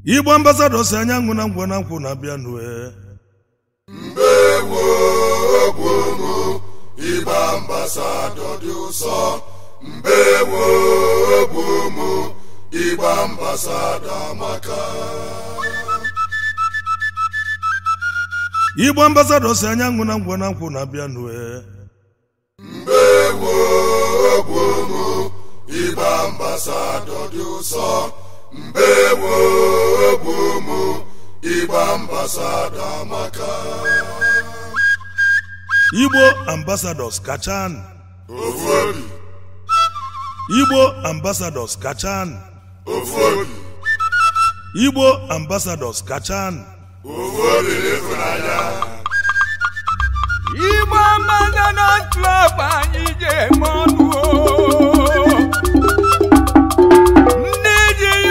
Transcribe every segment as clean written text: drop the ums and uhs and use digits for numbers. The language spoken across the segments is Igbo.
Igbo ambassadors anyanwụ na ngwa na nkwụ na bịa nue. Mbewo ogbomo Igbo ambassador dị ụsọ. Mbewo ogbomo Igbo ambassador maka. Igbo ambassadors anyanwụ na ngwa na nkwụ na bịa nue. Mbewo ogbomo Igbo ambassador dị ụsọ. Mbewo ogbomo Igbo ambassador maka. Igbo ambassadors kachan. Ofori. Igbo ambassadors kachan. Ofori. Igbo ambassadors kachan. Ofori lefunanya. Igbo ambassadors club anyị je mọnụ.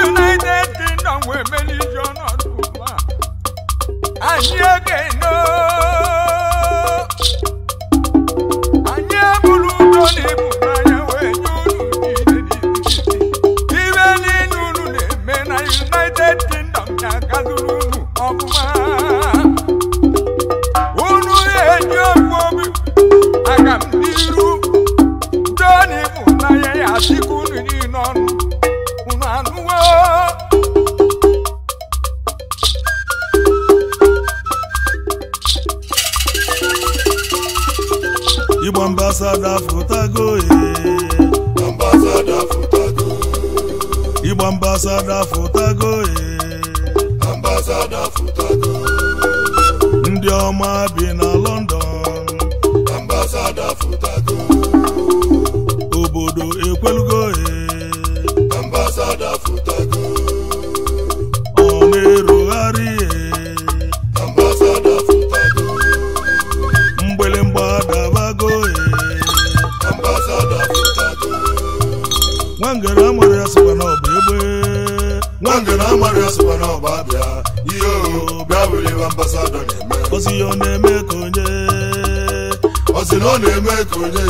United Kingdom women is not woman. And you again no. And you bulu don't even when you even in the men United Kingdom Yakazulu of man. Unu enjoy for me. I can do don't even I asikunu ni non. Igbo ambassador futago Ambassador futago. Igbo ambassador futago Ambassador futago. Ndị ọma bi na London. Ambassador futago. Obodo ekwelugo Ambassador futago. Ọ na-erugharị Ambassador futago. mgbelemgba dabago Ambassador futago. Nwangere amara ya sịkwa na ọ bụ egbe. Nwangere amara ya sịkwa na ọ bụ abịa. Ihe o bịa were ambassador na-eme. Ọ sị ya ọ na-eme ka onye. Ọ sị na ọ na-eme ka onye.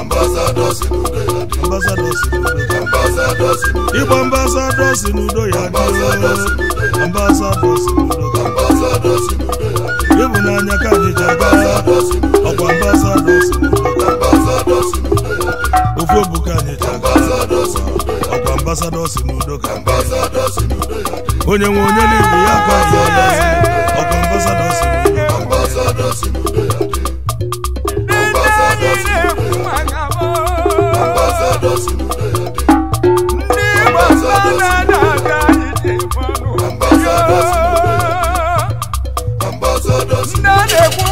Ambassador si n'udo ya dị. Ambassador si n'udo. Ambassador si n'udo. Igbo ambassador si n'udo ya dị. Ambassador si n'udo ya dị. Ambassador si n'udo. Ambassador si n'udo ya dị. Ịhụnanya ka anyị ji aga. Ambassador si n'udo. Ọkwa ambassador si n'udo. Ambassador si n'udo ya dị. Ofu obu ka anyị ji aga. Ambassador si n'udo ya dị. Ọkwa ambassador si n'udo ka. Ambassador si n'udo ya dị. Onye nwe onye n'ibe ya ka ya. Ọkwa ambassador si n'udo. Ambassador si n'udo ya dị. Ambassador si n'udo ya dị. Ambassador si n'udo ya dị. Ambassador si n'udo ya dị. Ambassador si n'udo ya dị. Ambassador si n'udo ya dị.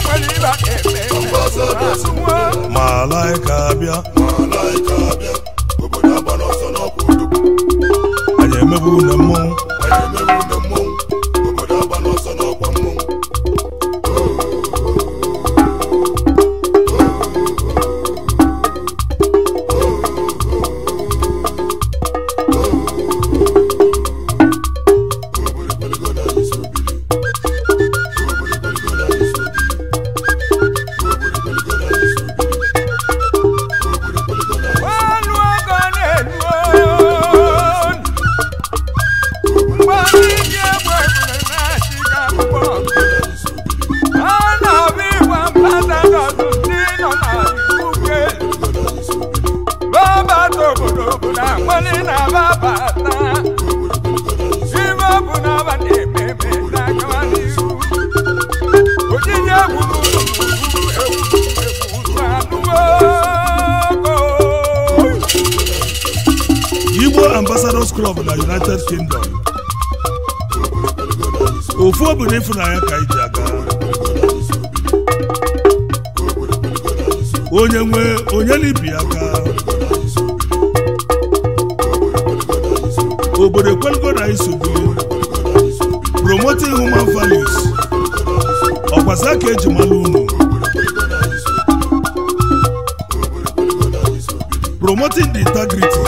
Ambassador si n'udo ya dị. Malaika bịa. Malaika bịa. Obodo agba n'ọsọ n'ọkwa odogwu. Anyị emebu na mmọnwụ. Anyị emewu na mmọnwụ. Obodo agba n'ọsọ n'ọkwa mmọnwụ. Igbo Ambassadors Club na United Kingdom. Ofu obodo ịfụnanya ka iji aga. Onye nwe onye libi aka. Obodo ekwelugo na isobi. Promoting human values. Ọkwasa ka eji malụ unu. Promoting the integrity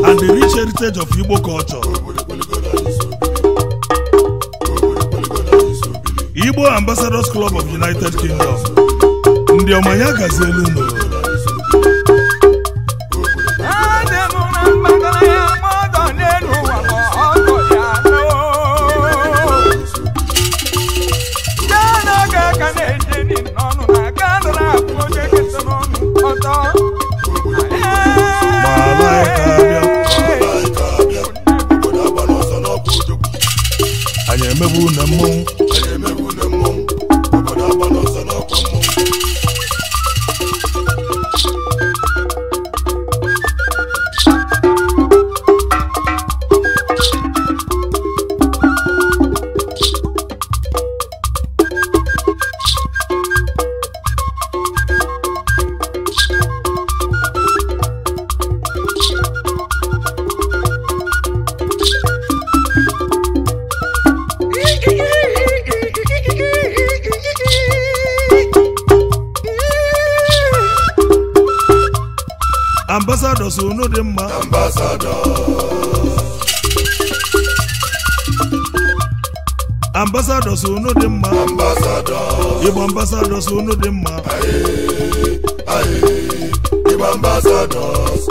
and the rich heritage of Igbo culture. Igbo Ambassadors Club of United Kingdom. Ndị ọma ya gazielu unu. Ade mụ na mgbagara ya mmadụ n'elu ụwa ma ọ tọ ya n'o. emebu na mmọnwụ obodo agbala ọsọ n'ọkwa mmọnwụ. Ambassadors unu dị mma ambassadors unu dị mma Igbo ambassadors unu dị mma Igbo ambassadors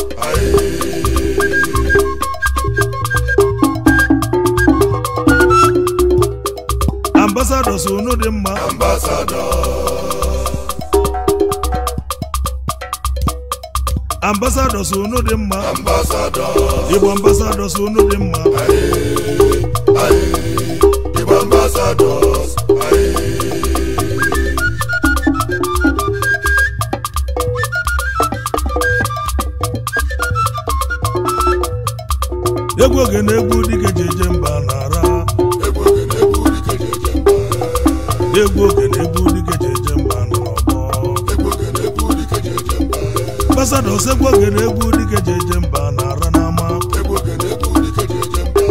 ambassadors unu dị mma ambassadors unu dị mma Igbo ambassadors unu dị mma Igbo ambassadors egwu oge na-egwu dike jeje mba nara egwu oge na-egwu dike jeje mba egwu oge na-egwu dike jeje mba n'ọgbọ egwu oge na-egwu dike jeje mba ambassadors egwu oge na-egwu dike jeje mba nara n'ama egwu oge na-egwu dike jeje mba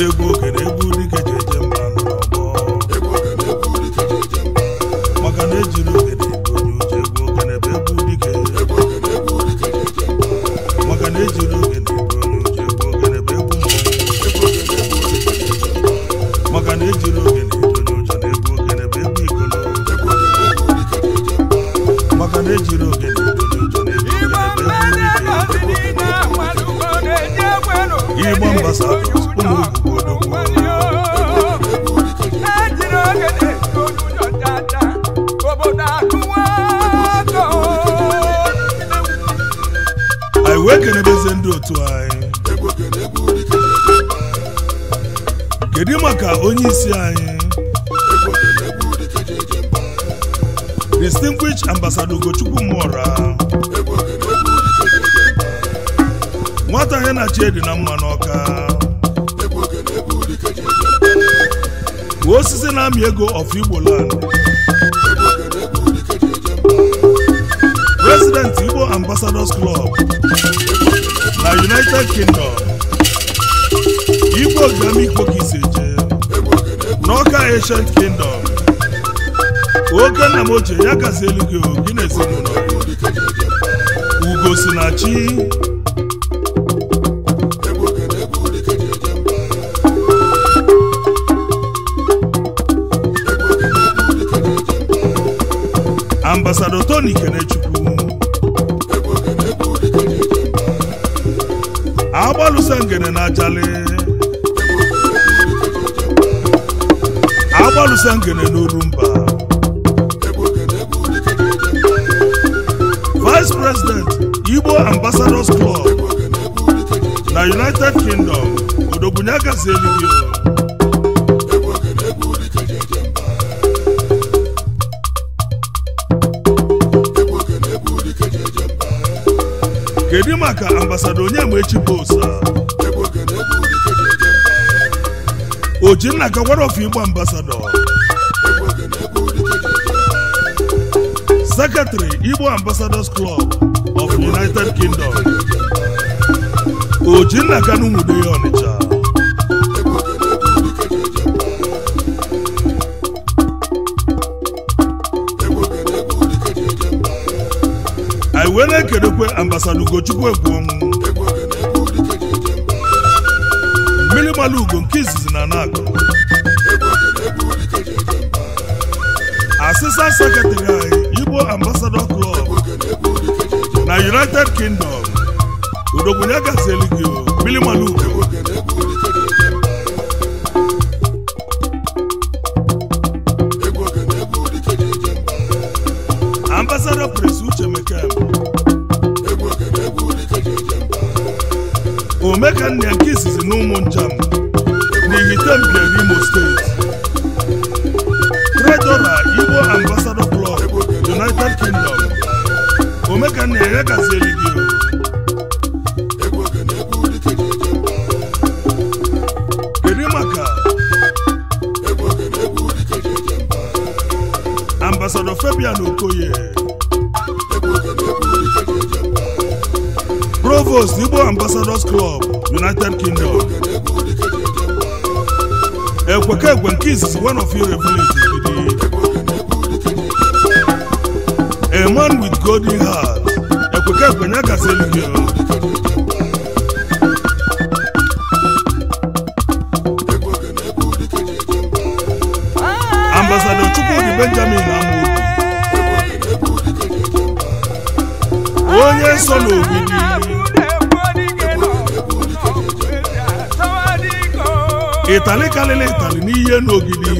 egwu oge na-egwu dike jeje mba n'ọgbọ egwu oge na-egwu dike jeje mba maka na ejiri oge na-egwu onye uche egwu oge na-ebe egwu dike egwu oge na-egwu dike jeje mba maka na ejiri oge na-egwu onye uche egwu oge na-ebe egwu mmọnwụ egwu oge na-egwu dike jeje mba maka na ejiri oge na-egwu onye uche na-egwu oge na-ebe egwu igolo egwu oge na-egwu dike jeje mba maka na ejiri oge na-egwu onye uche na-egwu oge na-ebe egwu dike Igbo ambassadors ụmụ Igbo odogwu anyị wee kenebeze ndị otu anyị egwu oge na-egwu dike jeje mba kedu maka onye isi anyị egwu oge na-egwu dike jeje mba distinguished ambassador Ugochukwu Mora egwu oge na-egwu dike jeje mba nwata ihe na chi dị na mma n'ọka egwu oge na-egwu dike jeje mba osisi na-amị ego of Igbo land egwu oge na-egwu dike jeje mba President Igbo Ambassadors Club na United Kingdom Igbo Gami Igbo Kiseje egwu oge na-egwu n'ọka Ancient Kingdom oke nna m ochie ya kasị eluigwe gị na ezinụlọ dike jeje mba Ugo si na chi egwu oge na-egwu dike jeje mba egwu oge na-egwu dike jeje mba Ambassador Tony Kenechukwu egwu oge na-egwu dike jeje mba agbalụsa ngene na ajali egwu oge na-egwu dike jeje mba agbalụsa ngene n'Orumba egwu oge na-egwu dike jeje mba Vice President Igbo Ambassadors Club egwu oge na-egwu dike jeje na United Kingdom Odogbunya kasị eluigwe egwu oge na-egwu dike jeje mba egwu oge na-egwu dike jeje mba kedu maka Ambassador Onyemaechi Bosa egwu oge na-egwu dike jeje mba Ojinna Kawara of Igbo Ambassador egwu oge na-egwu dike jeje mba Secretary Igbo Ambassadors Club of United Kingdom jeje mba Ojinna Kanu Nwude ya Ọnịcha egwu oge na-egwu dike jeje mba egwu oge na-egwu dike jeje mba anyị wee na-ekedekwe Ambassador Ugochukwu Egwuonwu egwu oge na-egwu dike jeje mba mmiri mmalụ ugo nke izizi na Anagụ egwu oge na-egwu dike jeje mba Assistant Secretary anyị Igbo Ambassador Club egwu oge na-egwu dike jeje na United Kingdom Odogbunya kasị eluigwe mmiri mmalụ ugo egwu oge na-egwu dike jeje mba egwu oge na-egwu dike jeje mba Ambassador Prince Uche Mekem egwu oge na-egwu dike jeje mba Omeka nne nke izizi na ụmụ njam n'Ihite Idembia Imo State, Treasurer Igbo Ambassador Club, United Kingdom, Omeka Neye Gazeligio, Kedimaka, Ambassador Fabian Okoye, Provost Igbo Ambassadors Club, United Kingdom, Ekweke Gwenkis is one of your villages. A man with golden heart. Ekweke Gwenyaga Seligio. Ambassador Chukwu Benjamin Amobi. Onye Solo Obidi. Italy Kalele Italy n'ihe n'ogidi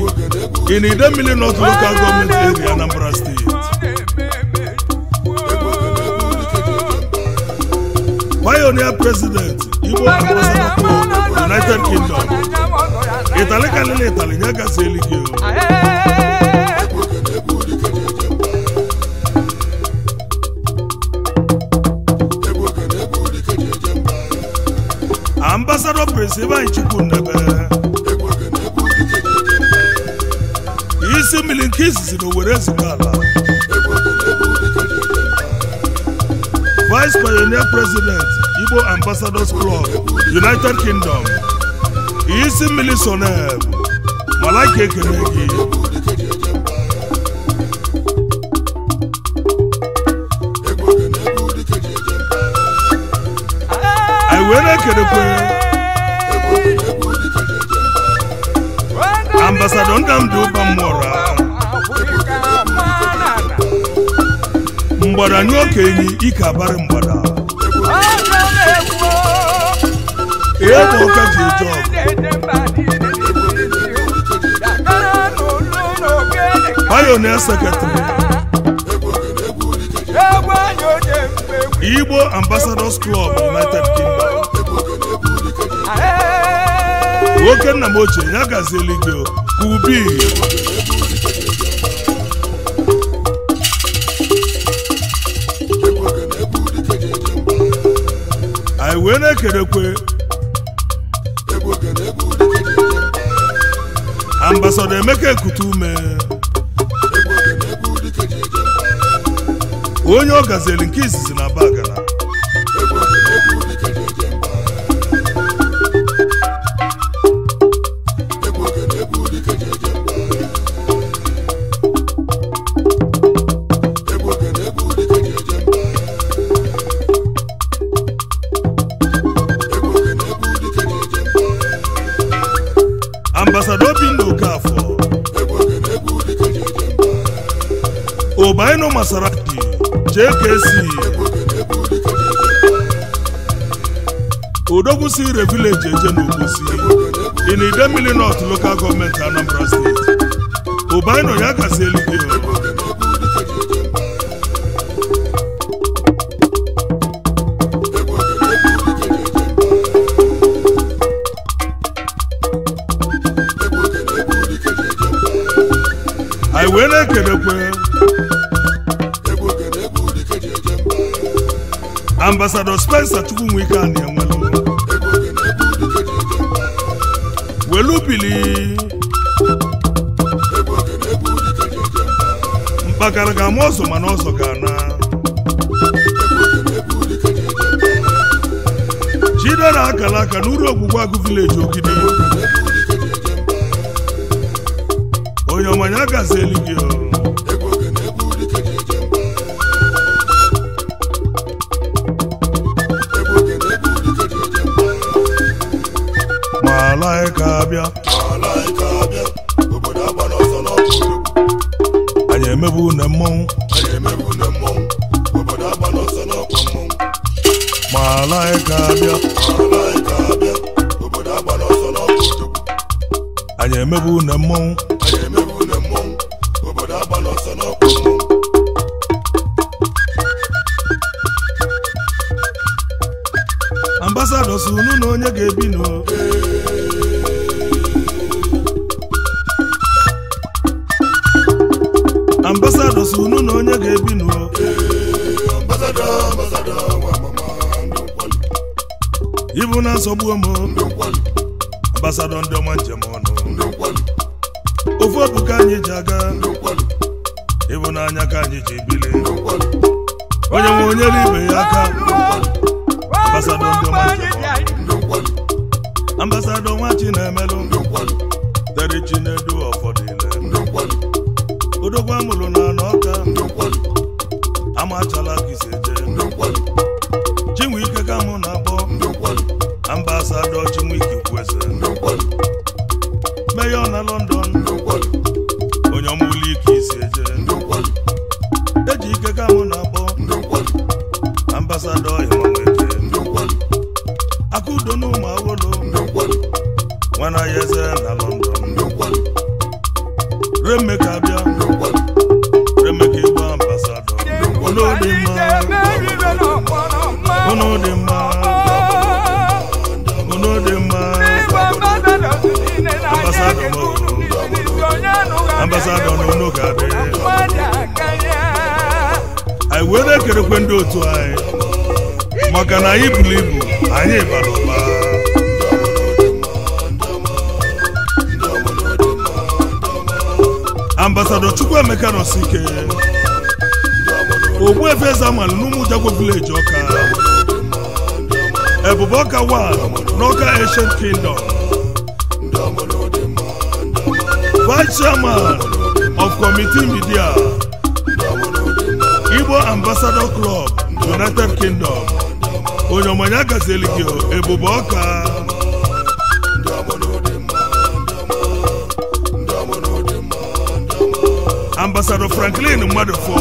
in Idemili North Local Government Area, Anambra State. Pioneer President, Igbo Ambassador Club, United Kingdom. Italy Kalele Italy nyaga Seligio. Ambassador Prince Ivan Chukwunebe. Isi Milinkisi in Owerezikala. Vice Pioneer President, Igbo Ambassadors Club, United Kingdom. Isi Milisonev, Malaika Kenegi. Ambassador Ndamdu Bamora Mbada Nyokenyi Ikabari Mbada Ebo Kaji Job Pioneer Secretary Igbo Ambassadors Club, United Kingdom. Woke na moche nyaga Zeligio Kubi. I wena kedekwe Ambassador Emeka Kutume Onye Ogazeli nke isisi na Bagana. Ambassador Bindo Kafo Obaino Masaraki JKC Odogusi Village Jenogusi in Idemili North Local Government, Anambra State. Obaino Yaga Seligio. I went a kedekwe Ambassador Spencer Chukwumwika Anyamwelu Welubili Mpakaraga Mozo Manozo Gana Chidera Akalaka Nuru Ogugwagu Village Okidi Oyomanyaga Zeligio Malaika bia obodo agba n'ọsọ n'ọkụ anyị emebu na mmọnwụ obodo agba n'ọsọ n'ọkụ mmọnwụ Malaika bia obodo agba n'ọsọ n'ọkụ anyị emebu na mmọnwụ obodo agba n'ọsọ n'ọkụ mmọnwụ Ambassador sunu na onye ga-ebi no ibu na nsogbu m ambasadọ ndị ọma njem ọnụ ofu obu ka anyị ji aga ibu n'anya ka anyị ji bili onye nwe onye ibe ya aka ambasadọ ndị ọma njem ambasadọ nwa Chinemelụ tere Chinedu ọfọdụile odogwu amụrụ na n'ọka amachala ka isi eje Chinwe ike ka mụ na-akpọ ambasadọ Chinwe ike kwese meyo na London onye ọmụlụ ike isi eje eji ike ka mụ na-akpọ ambasadọ Imanweke Akudo n'ụmụ Awolo nwana ya eze na London Remeka abịa Remeka Igbo ambasadọ ono dị mma ambasadọ n'onu ka dị anyị wee na-ekerekwe ndị otu anyị maka na anyị buru ibu anyị bara ụba ambasadọ Chukwuemeka Nọsike Ogbuefi Ezeamalụ n'ụmụ Jago Village Ọka Ebube Ọka 1 n'Ọka Ancient Kingdom Vice Chairman of Committee Media Igbo Ambassador Club United Kingdom onye ọmanya gazeli gị Ebube Ọka Ambassador Franklin Mmadụfọ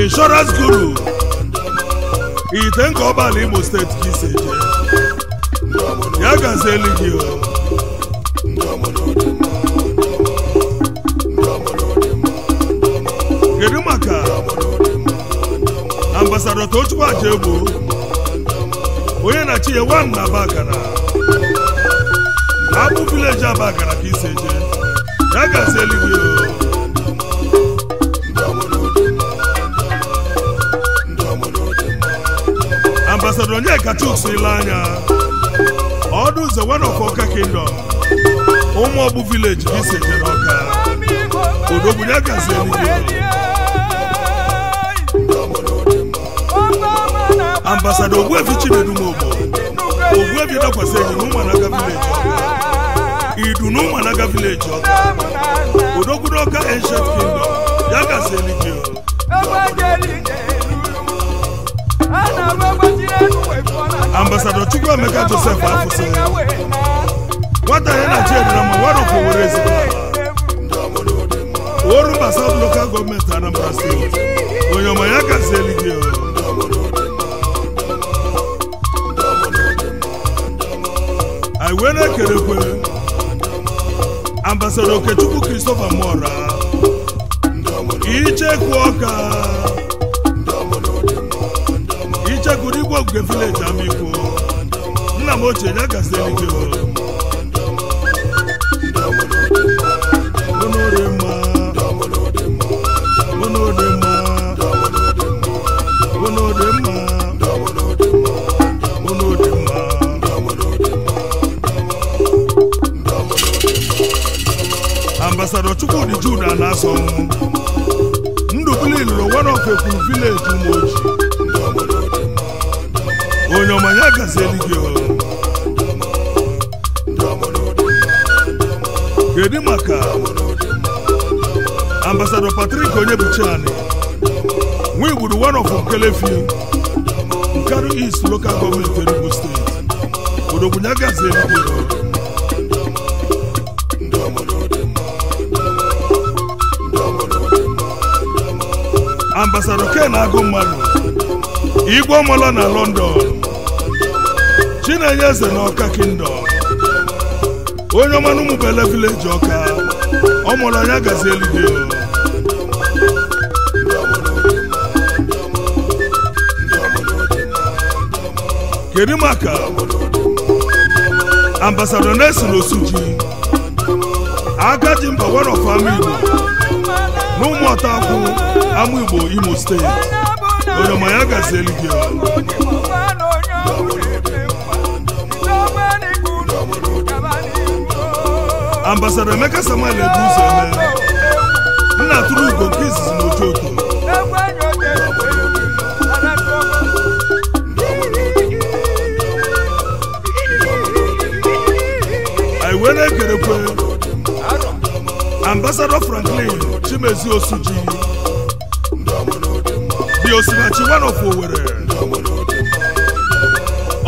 Insurance Guru Itenga Ọbala Imo State ka isi eje ya gazeli gị kedu maka Ambassador Tochukwu Ajegbo onye na-achị ya nwa na Abakana Abu Village Abakana ka isi eje ya gazeli gị Ambassador Onyeka Chuks Ilanya ọdụ ụzọ one of Ọka Kingdom ụmụ Ọbụ Village ka isi eje n'Ọka odogwu ya gazeli gị Ambassador Ogbuefi Chinedu Mogbo Ogbuefi dakwasị enyi n'Ụmụanaga Village Idu n'Ụmụanaga Village Ọka odogwu n'Ọka Ancient Kingdom ya gazeli gị Ambassador Chukwuemeka Joseph Afụsị nwata ya na Chiedera ma warọpụ were ezigbo Orumba South Local Government Anambra State onye ọma ya gazeli gị anyị wee na-ekerekwe Ambassador Okechukwu Christopher Mora Ichekwu Ọka Ichekwu Igbo Ogige Village Amikwo nna m ochie ya gazeli gị Ambassador Chukwudi Juda na-asọ Ndubili lụrụ one of Ekwuru Village Umoji onye ọma ya gazeli gị kedu maka Ambassador Patrick Onyebuchiani nwa Igburu one of Nkelefi Nkaru East Local Government Enugu State odogwu ya gazeli gị Ambassador Ken Agụmmadụ Igbo Mola na London Chinenye Eze na Ọka Kingdom onye ọma n'Ụmụbele Village Ọka ọmụrụ anya gazeli gị kedu maka Ambassador Nelson Osuji Agaji Mba one of Ama Igbo n'ụmụ Ọtakwụ Ama Igbo Imo State onye ọma ya gazeli gị Ambassador Emeka Samuel Ebuzo eme nna tụrụ ugo nke izizi n'Ojoto anyị wee na-ekerekwe Ambassador Franklin Chimezi Osuji the Osinachi one of Owerri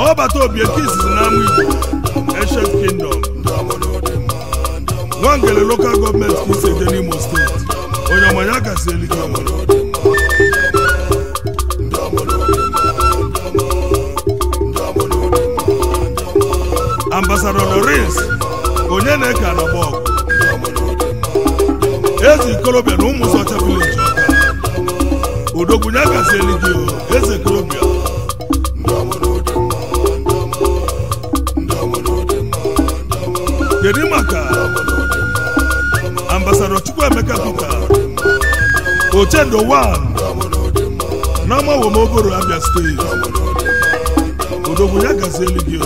ọbata obi nke izizi n'ama Igbo Ancient Kingdom Nwangele local government Kiseje n'Imo State onye ọmanya kasị elige Ambassador Lawrence onye na-eke anọgba ọgụ eze ikolobịa na ụmụ Ụzọcha village Ọka odogwunye kasị elige eze ikolobịa kedu maka Ambassador Chukwuemeka Peter Ochendo 1 n'ama Womogoro Abia State odogwunye kasị elige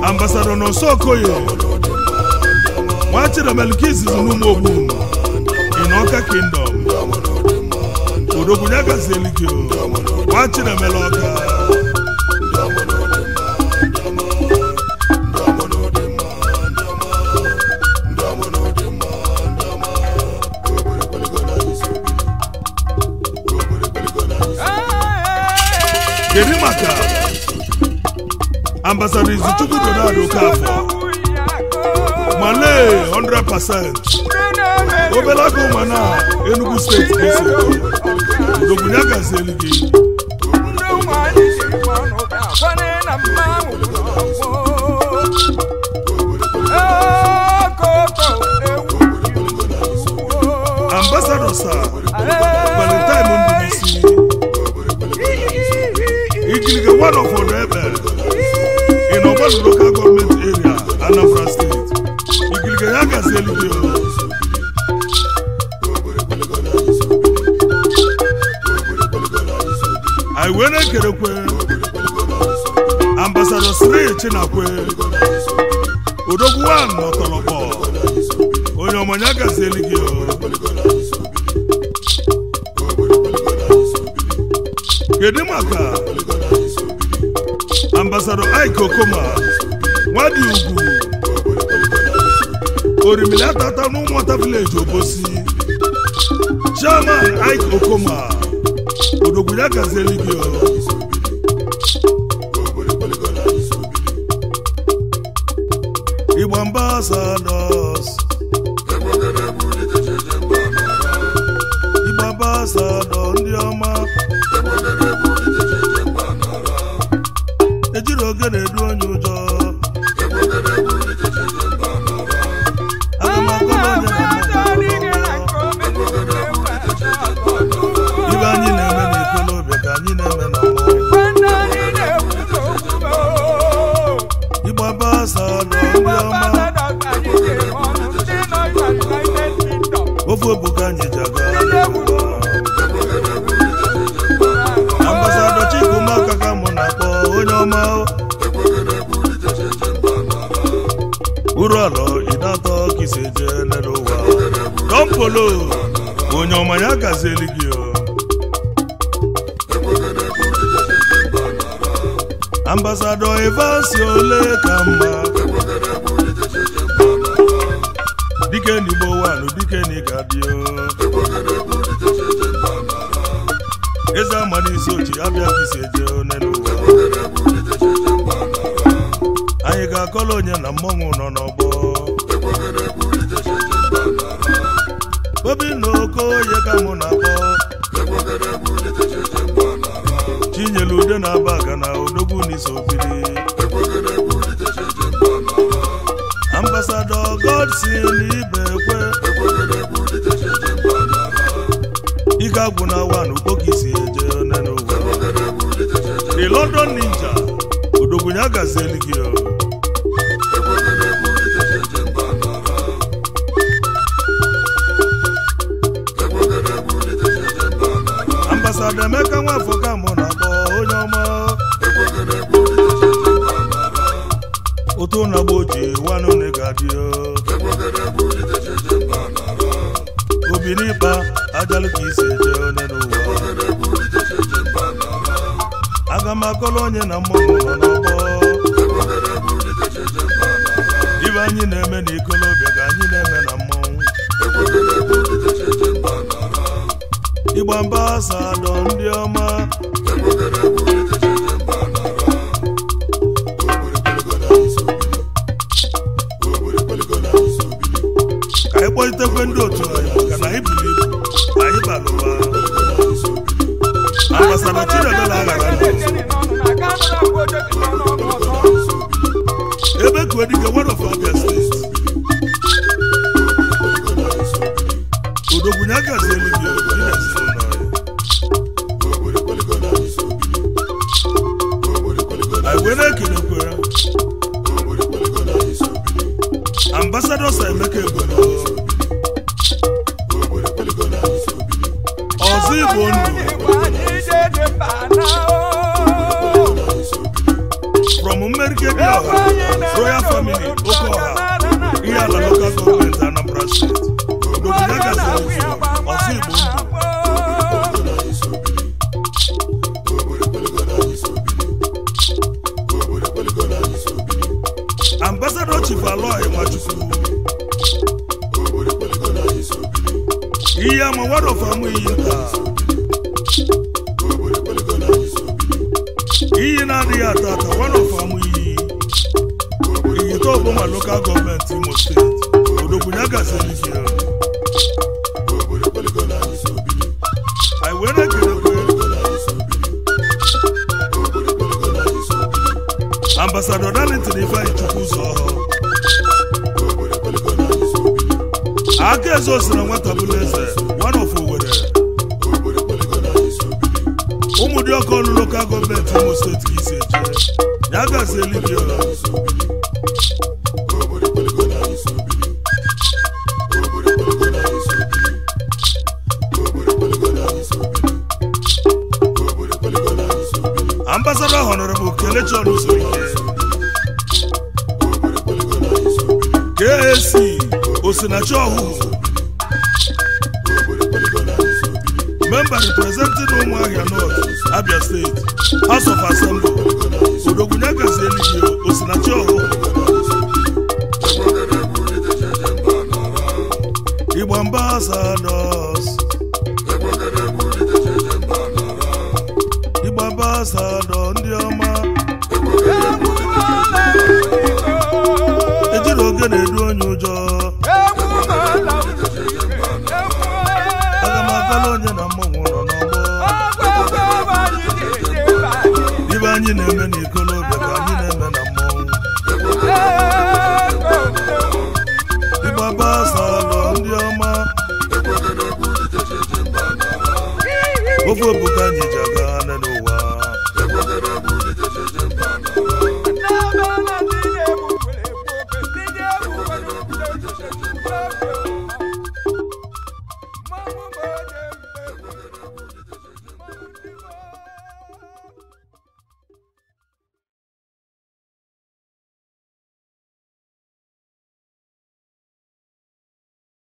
Ambassador Nonso Okoye Nwachidemelu izizi n'ụmụ Ogbu in Ọka Kingdom odogwunye kasị elige Nwachidemelu Ọka kedu maka Ambassador Izuchukwu Donald Okafọ Male 100% obelago mana Enugu State kese odogwunye kasị elige Ambassador Sir Valentine Ndubisi Ikilige one of Odebe in Ogbolu local government area Anambra State Ikilige ya kasị elige anyị wee na-ekerekwe Ambassador Sri Chinakwe odogwu 1 n'Ọtọlọkpọ onye ọmanya kasị elige kedu maka Ambassador Ike Okoma Nwadi Ugwu Orimili Atata n'Ụmụọta village Obosi Chairman Ike Okoma odogwunye kasị elige Igbo ambassadors Igbo ambassador ndị ọma ejiri oge na-edu onye ụjọ ibe anyị na-eme n'Ikolobịa ka anyị na-eme na Igbo ambassador ndị ọma ofe obuka anyị ji aga Ambassador Chikumaka ka mụ na-akpọ onye ọma uru alọ ịdatọ Kiseje n'ụwa Tompolo onye ọma ya kasị elige Ambassador Evasi ole ka mma dike n'Igbo 1 dike n'Igabio eze amalisi ochi Abia Kiseje n'ụwa anyị ga-akọrọ onye na mmọnwụ nọ n'ọgbọ obi na Okoye ka mụ na-akpọ Chinyelu ude na-aba aga na odogwu n'isobiri Ambassador Godson Ibekwe Igagwu na 1 Ugbo Kiseje n'ụwa the London Ninja odogwunye kasị elige ambassador Emeka Nwafọ ka mụ na-akpọ onye ọma otu na-agba oji wanụ negadio obi n'ịkpa ajalụ ka isi eje onye n'ụwa aga m akọrọ onye na mmọnwụ nọ n'ọgbọ ibe anyị na-eme n'ikolobịa ka anyị na-eme na mmọnwụ Igbo ambassador ndị ọma ka anyị kpọlitekwe ndị otu anyị maka na anyị buru ibu anyị bara ụba ambassador Chinemela aghara ndụ ebe kuo dike one of Abia State odogwunye agazi eluigwe anyị were ekelekwe ambassador Emeka Egbono ọzọ Igbo ndụ from Mmerikedia Royal Family Okoha ihe ala local government Anambra State odogwunye agazi eluigwe ọzọ Igbo ndụ Ambassador Chief Aloy Nwachukwu ihe ama word of amụ iyi nta iyi na-adịghị ata ata one of amụ iyi iyite Oboma local government Imo State odogwunye agazi eluigwe anyị wee na-ekelekwe Ambassador Darlington Ifeanyi Chukwuzo aka ezo si na nwata bụrụ eze one of Owerri ụmụdịọka ọlụ local government Imo State ka isi eje ya gazi eluigwe Ambassador Honorable Kelechi Onusoike KAC Osinachi Ọhụụ member representing Umuahia North Abia State House of Assembly odogwunye agazi eluigwe Osinachi Ọhụụ Igbo ambassadors Igbo ambassador ndị ọma ejiri oge na-edu onye ụjọ aga m agala onye na mmọnwụ nọ n'ọgbọ ibe anyị na-eme n'ikolobịa ka anyị na-eme na mmọnwụ Igbo ambassador ndị ọma ofe obuka anyị ji aga